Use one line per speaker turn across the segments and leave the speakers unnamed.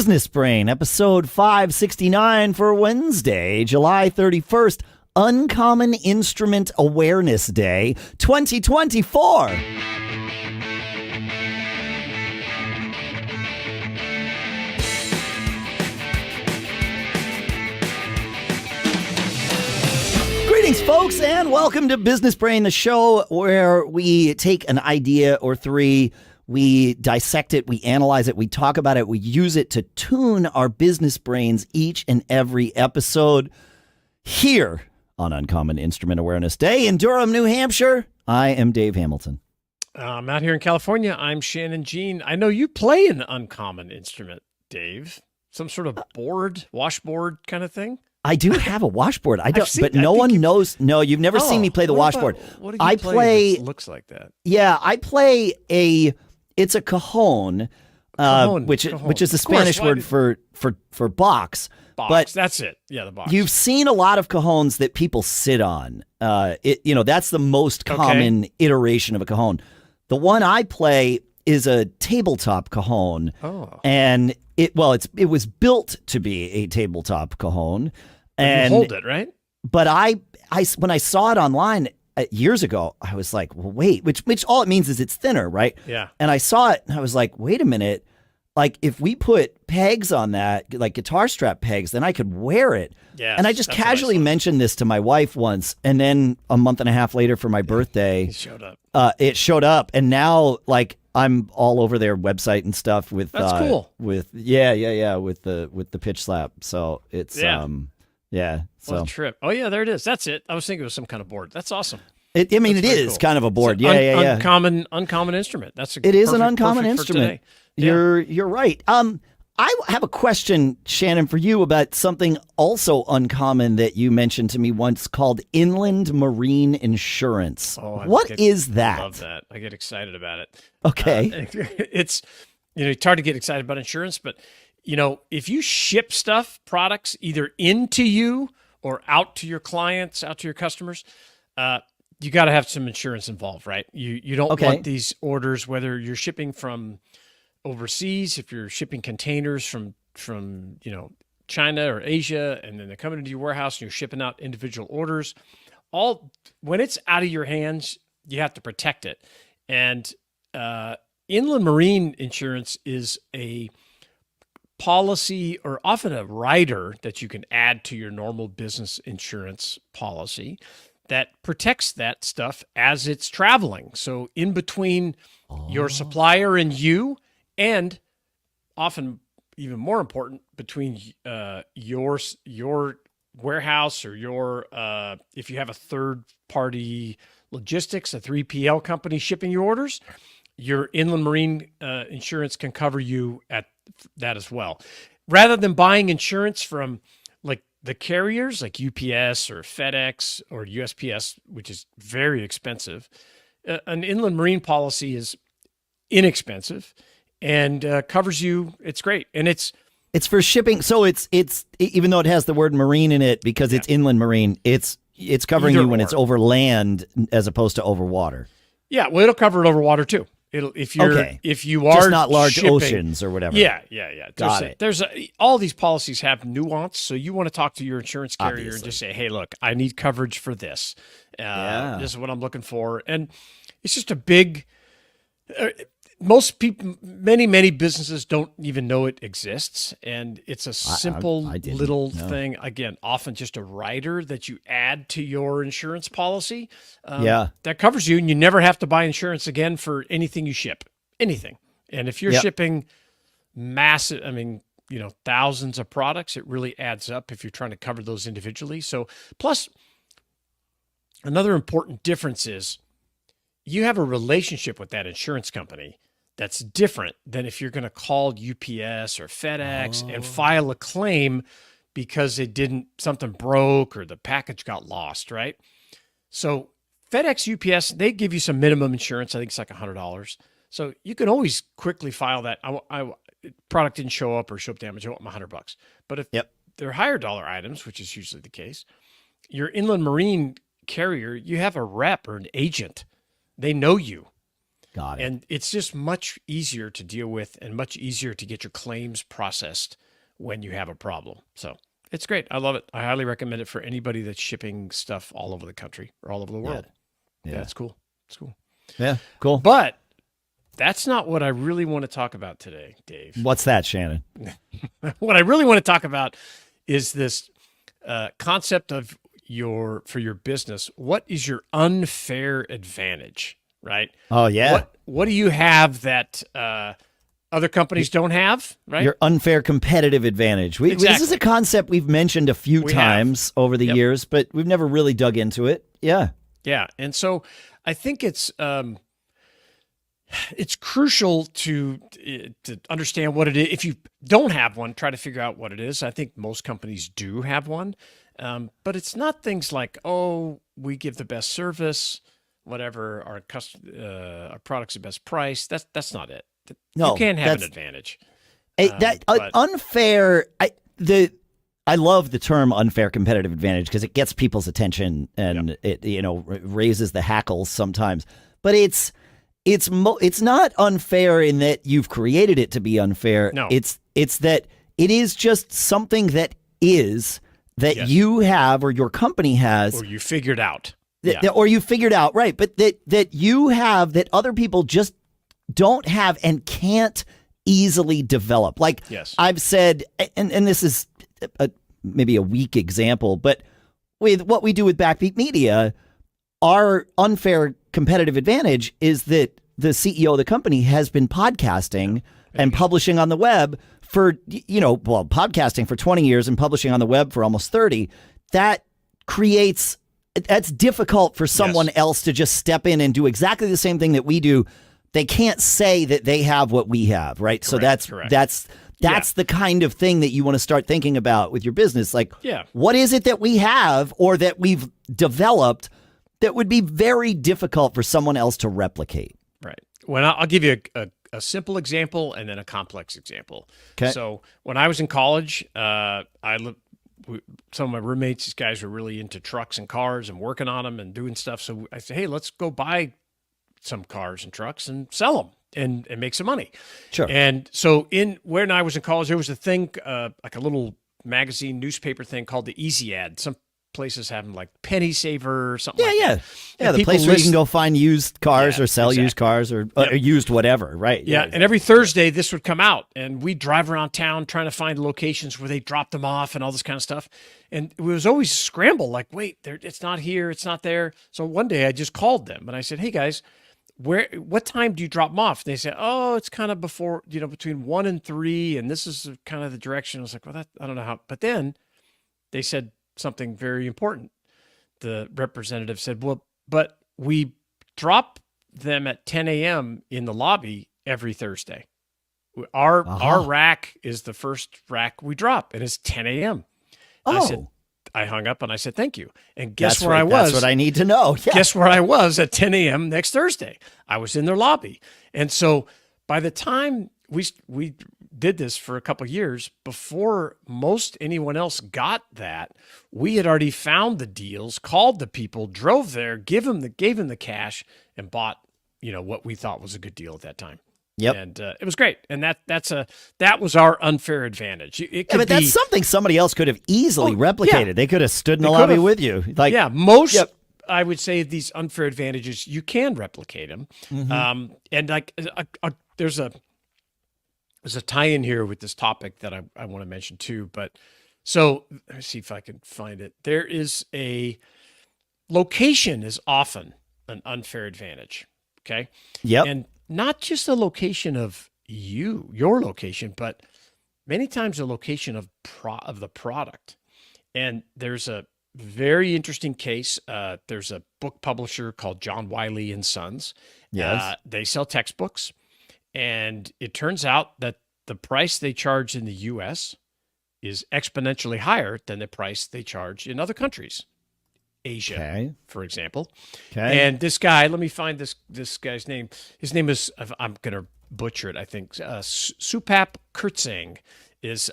Business Brain, episode 569 for Wednesday, July 31st, Uncommon Instrument Awareness Day 2024. Greetings, folks, and welcome to Business Brain, the show where we take an idea or three, we dissect it, we analyze it, we talk about it, we use it to tune our business brains each and every episode here on Uncommon Instrument Awareness Day in Durham, New Hampshire. I am Dave Hamilton.
I'm out here in California. I'm Shannon Jean. I know you play an uncommon instrument, Dave. Some sort of board, washboard kind of thing.
I do have a washboard. I don't, but no one knows. No, you've never seen me play the washboard.
What do you play that looks like that?
Yeah, I play it's a cajon, which is the Spanish word for box. But
that's it. Yeah, the box.
You've seen a lot of cajons that people sit on. That's the most common iteration of a cajon. The one I play is a tabletop cajon.
Oh.
And it was built to be a tabletop cajon. And
you hold it, right?
But when I saw it online years ago, I was like, well, wait, which all it means is it's thinner, right?
Yeah.
And I saw it and I was like, wait a minute. Like, if we put pegs on that, like guitar strap pegs, then I could wear it.
Yeah.
And I just casually mentioned this to my wife once, and then a month and a half later for my birthday, it showed up, and now like I'm all over their website and stuff with
that's cool.
With the pitch slap. So it's So
what a trip. Oh yeah, there it is. That's it. I was thinking it was some kind of board. That's awesome.
It is cool. Kind of a board.
Uncommon instrument.
It is an uncommon instrument. You're right. I have a question, Shannon, for you about something also uncommon that you mentioned to me once called inland marine insurance. What is that?
I love that. I get excited about it.
Okay.
It's hard to get excited about insurance, but if you ship products either into you or out to your clients, out to your customers, you got to have some insurance involved, right? You don't want these orders, whether you're shipping from overseas, if you're shipping containers from China or Asia, and then they're coming into your warehouse and you're shipping out individual orders. When it's out of your hands, you have to protect it. And inland marine insurance is a policy, or often a rider that you can add to your normal business insurance policy that protects that stuff as it's traveling. So in between your supplier and you, and often even more important, between your warehouse or your if you have a third party logistics, a 3PL company shipping your orders, your inland marine insurance can cover you at that as well. Rather than buying insurance from like the carriers like UPS or FedEx or USPS, which is very expensive, an inland marine policy is inexpensive and covers you. It's great. And it's
for shipping. So it's even though it has the word marine in it, because it's inland marine, it's covering you when it's over land as opposed to over water.
Yeah. Well, it'll cover it over water too. If you are
just not large
shipping,
oceans or whatever.
Yeah.
Got it.
There's all these policies have nuance, so you want to talk to your insurance carrier and just say, "Hey, look, I need coverage for this. This is what I'm looking for," and it's just a big. Most people, many businesses don't even know it exists, and it's a simple little thing. Again, often just a rider that you add to your insurance policy. That covers you, and you never have to buy insurance again for anything you ship. Anything, and if you're shipping massive, thousands of products, it really adds up if you're trying to cover those individually. So, plus, another important difference is you have a relationship with that insurance company that's different than if you're going to call UPS or FedEx and file a claim because something broke or the package got lost, right? So FedEx, UPS, they give you some minimum insurance. I think it's like $100. So you can always quickly file that. Product didn't show up or show up damaged. I want my $100. But if they're higher dollar items, which is usually the case, your inland marine carrier, you have a rep or an agent. They know you.
Got it.
And it's just much easier to deal with and much easier to get your claims processed when you have a problem. So it's great. I love it. I highly recommend it for anybody that's shipping stuff all over the country or all over the world. Yeah, it's cool. It's cool.
Yeah, cool.
But that's not what I really want to talk about today, Dave.
What's that, Shannon?
What I really want to talk about is this concept of for your business. What is your unfair advantage, right?
Oh, yeah.
What do you have that other companies don't have, right?
Your unfair competitive advantage.
Exactly.
This is a concept we've mentioned a few times over the years, but we've never really dug into it. Yeah.
Yeah. And so I think it's crucial to understand what it is. If you don't have one, try to figure out what it is. I think most companies do have one, but it's not things like, oh, we give the best service, whatever, our product's the best price. That's not it.
No,
you can have an advantage.
Unfair. I love the term unfair competitive advantage because it gets people's attention and it raises the hackles sometimes. But it's not unfair in that you've created it to be unfair.
No.
It's that it is just something that you have or your company has
or you figured out.
Or you figured out, right? But that you have that other people just don't have and can't easily develop. Like I've said, and this is maybe a weak example, but with what we do with Backbeat Media, our unfair competitive advantage is that the CEO of the company has been podcasting and publishing on the web for, podcasting for 20 years and publishing on the web for almost 30. That's difficult for someone else to just step in and do exactly the same thing that we do. They can't say that they have what we have, right?
Correct,
so that's the kind of thing that you want to start thinking about with your business. Like, what is it that we have or that we've developed that would be very difficult for someone else to replicate?
Right. Well, I'll give you a simple example and then a complex example.
Okay.
So when I was in college, some of my roommates, these guys were really into trucks and cars and working on them and doing stuff. So I said, hey, let's go buy some cars and trucks and sell them and make some money.
Sure.
And so when I was in college, there was a thing, like a little magazine newspaper thing called the Easy Ad. Some places have them like Penny Saver or something like that.
Yeah, the place where you can go find used cars or sell used cars or used whatever, right?
Yeah, and every Thursday this would come out, and we'd drive around town trying to find locations where they dropped them off and all this kind of stuff. And it was always a scramble, like, wait, it's not here, it's not there. So one day I just called them, and I said, hey, guys, what time do you drop them off? And they said, oh, it's kind of before, between 1 and 3, and this is kind of the direction. I was like, well, I don't know how. But then they said something very important. The representative said, well, but we drop them at 10 a.m. in the lobby every Thursday. Our rack is the first rack we drop, and it's 10 a.m. I hung up and I said, thank you. And guess where I was?
That's what I need to know. Yeah.
Guess where I was at 10 a.m. next Thursday? I was in their lobby. And so by the time we did this for a couple of years, before most anyone else got that, we had already found the deals, called the people, drove there, gave them the cash, and bought, what we thought was a good deal at that time.
Yep.
And it was great. And that was our unfair advantage.
But that's something somebody else could have easily replicated. Yeah. They could have stood in the lobby with you.
I would say these unfair advantages, you can replicate them. Mm-hmm. And there's a tie-in here with this topic that I want to mention too. But so let me see if I can find it. There is a location is often an unfair advantage. Okay.
Yep.
And not just a location of your location, but many times a location of the product. And there's a very interesting case. There's a book publisher called John Wiley and Sons.
Yes.
They sell textbooks, and it turns out that the price they charge in the U.S. is exponentially higher than the price they charge in other countries. Asia, for example.
Okay.
And this guy, let me find this guy's name. His name is, I'm going to butcher it, I think. Supap Kirtsaeng is,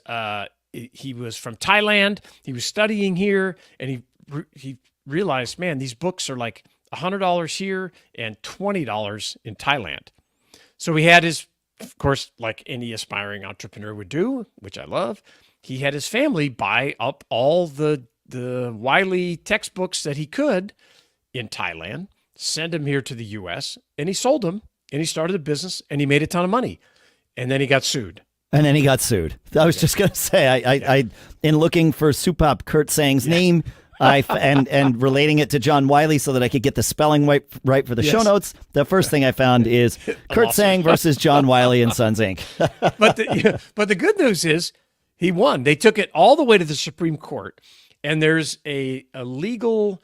he was from Thailand. He was studying here, and he realized, man, these books are like $100 here and $20 in Thailand. So he had his, of course, like any aspiring entrepreneur would do, which I love, he had his family buy up all the Wiley textbooks that he could in Thailand, send them here to the U.S., and he sold them, and he started a business, and he made a ton of money. And then he got sued.
I was just going to say, I in looking for Supap Kirtsaeng's name, and relating it to John Wiley so that I could get the spelling right for the show notes, the first thing I found is Kirtsaeng versus John Wiley and Sons Inc.
But the good news is he won. They took it all the way to the Supreme Court, and there's a legal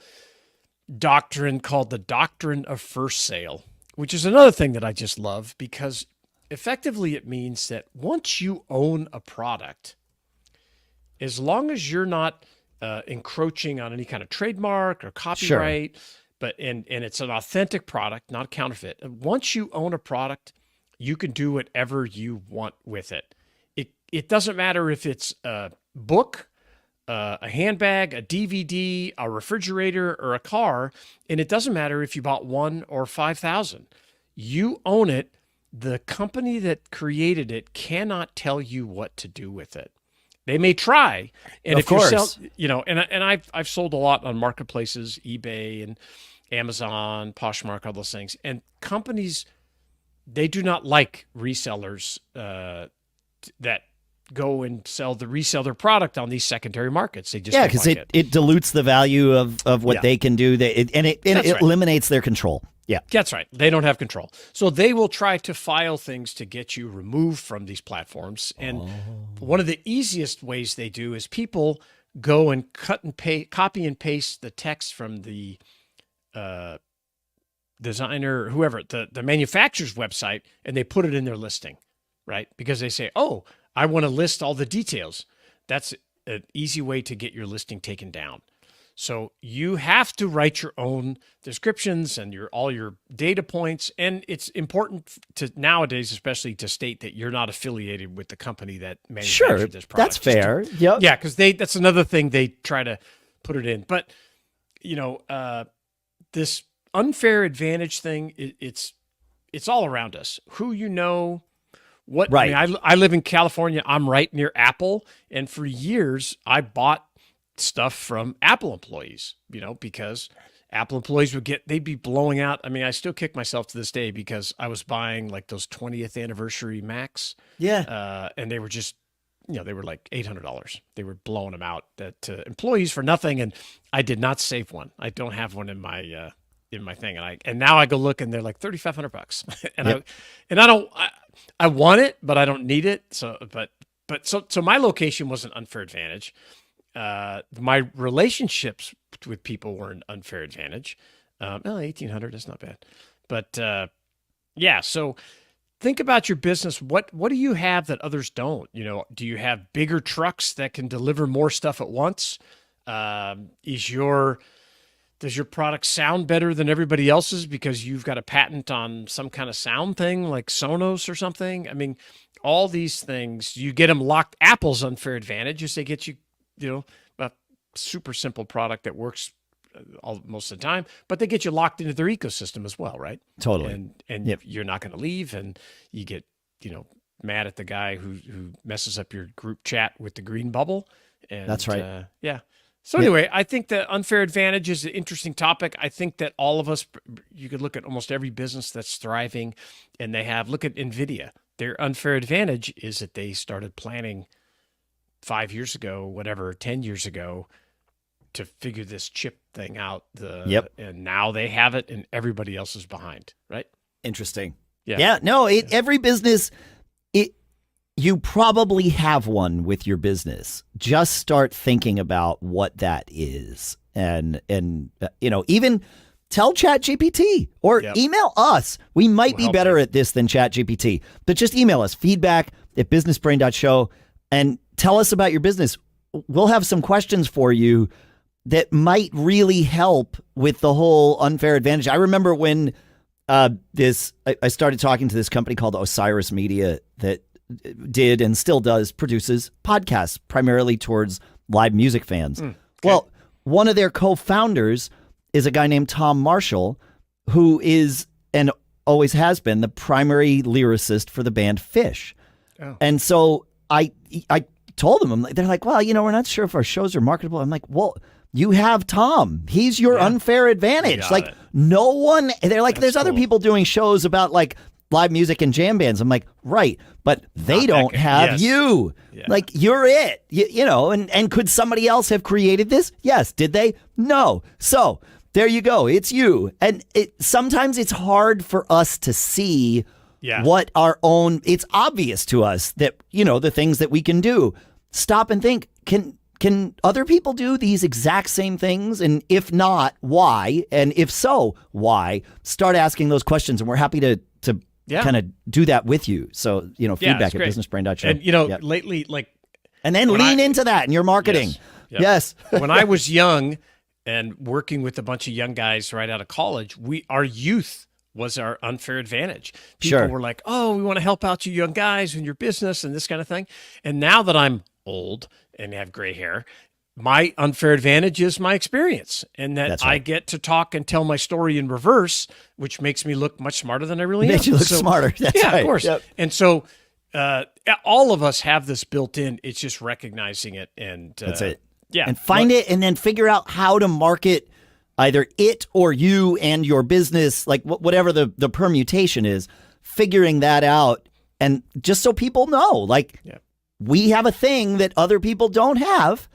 doctrine called the doctrine of first sale, which is another thing that I just love, because effectively it means that once you own a product, as long as you're not encroaching on any kind of trademark or copyright, and it's an authentic product, not counterfeit. Once you own a product, you can do whatever you want with it. It doesn't matter if it's a book, a handbag, a DVD, a refrigerator, or a car, and it doesn't matter if you bought 1 or 5,000. You own it. The company that created it cannot tell you what to do with it. They may try, and
of course,
and I've sold a lot on marketplaces, eBay and Amazon, Poshmark, all those things, and companies, they do not like resellers that go and resell their product on these secondary markets. They just
because it dilutes the value of what they can do. It eliminates their control. Yeah,
that's right. They don't have control. So they will try to file things to get you removed from these platforms. And one of the easiest ways they do is people go and copy and paste the text from the designer, whoever, the manufacturer's website, and they put it in their listing, right? Because they say, oh, I want to list all the details. That's an easy way to get your listing taken down. So you have to write your own descriptions and all your data points. And it's important to nowadays, especially, to state that you're not affiliated with the company that manufactured this product.
That's fair. Yep.
Yeah, because that's another thing they try to put it in. But, this unfair advantage thing, it's all around us. Who you know, what.
Right.
I mean, I live in California. I'm right near Apple. And for years, I bought stuff from Apple employees, because Apple employees they'd be blowing out. I mean, I still kick myself to this day because I was buying like those 20th anniversary Macs.
Yeah.
And they were just, they were like $800. They were blowing them out to employees for nothing. And I did not save one. I don't have one in my thing. And now I go look and they're like $3,500. And I want it, but I don't need it. So my location was an unfair advantage. My relationships with people were an unfair advantage. 1,800, that's not bad. But so think about your business. What do you have that others don't? Do you have bigger trucks that can deliver more stuff at once? Does your product sound better than everybody else's because you've got a patent on some kind of sound thing like Sonos or something? I mean, all these things, you get them locked. Apple's unfair advantage is they get you, a super simple product that works most of the time, but they get you locked into their ecosystem as well, right?
Totally.
And you're not going to leave, and you get, mad at the guy who messes up your group chat with the green bubble. And
that's right.
So anyway, I think that unfair advantage is an interesting topic. I think that all of us, you could look at almost every business that's thriving, and look at NVIDIA. Their unfair advantage is that they started planning 5 years ago, 10 years ago, to figure this chip thing out. And now they have it, and everybody else is behind, right?
Interesting.
Yeah.
Every business, you probably have one with your business. Just start thinking about what that is. And even tell ChatGPT or email us. We might be better at this than ChatGPT, but just email us, feedback@businessbrain.show, and tell us about your business. We'll have some questions for you that might really help with the whole unfair advantage. I remember when I started talking to this company called Osiris Media that did and still produces podcasts primarily towards live music fans.
Okay.
Well, one of their co-founders is a guy named Tom Marshall, who is and always has been the primary lyricist for the band Fish. Oh. And so I told them, they're like, well, we're not sure if our shows are marketable. I'm like, well, you have Tom. He's your unfair advantage. Like, no one, they're like, there's other people doing shows about like live music and jam bands. I'm like, right, but they don't have you. Yeah. Like, you're it. And could somebody else have created this? Yes. Did they? No. So there you go. It's you. And sometimes it's hard for us to see what our own, it's obvious to us that, the things that we can do. Stop and think, can other people do these exact same things? And if not, why? And if so, why? Start asking those questions, and we're happy to kind of do that with you. So, feedback at businessbrain.show.
And, lately,
and then lean into that in your marketing. Yes.
When I was young and working with a bunch of young guys right out of college, our youth was our unfair advantage. People were like, oh, we want to help out you young guys in your business and this kind of thing. And now that I'm old and have gray hair, my unfair advantage is my experience, and that I get to talk and tell my story in reverse, which makes me look much smarter than I really am.
Makes you look smarter. That's right.
Of course. Yep. And so all of us have this built in. It's just recognizing it. And
that's it.
Yeah.
And find it and then figure out how to market either it or you and your business, like whatever the permutation is, figuring that out. And just so people know, like, we have a thing that other people don't have.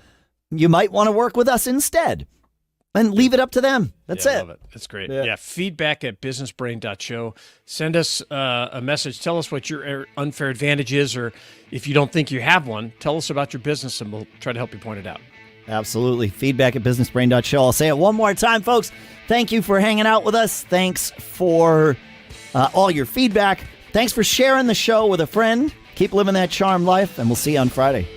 You might want to work with us instead, and leave it up to them. That's it.
I love it. That's great. Yeah. Feedback at businessbrain.show. Send us a message. Tell us what your unfair advantage is, or if you don't think you have one, tell us about your business, and we'll try to help you point it out.
Absolutely. Feedback at businessbrain.show. I'll say it one more time, folks. Thank you for hanging out with us. Thanks for all your feedback. Thanks for sharing the show with a friend. Keep living that charmed life, and we'll see you on Friday.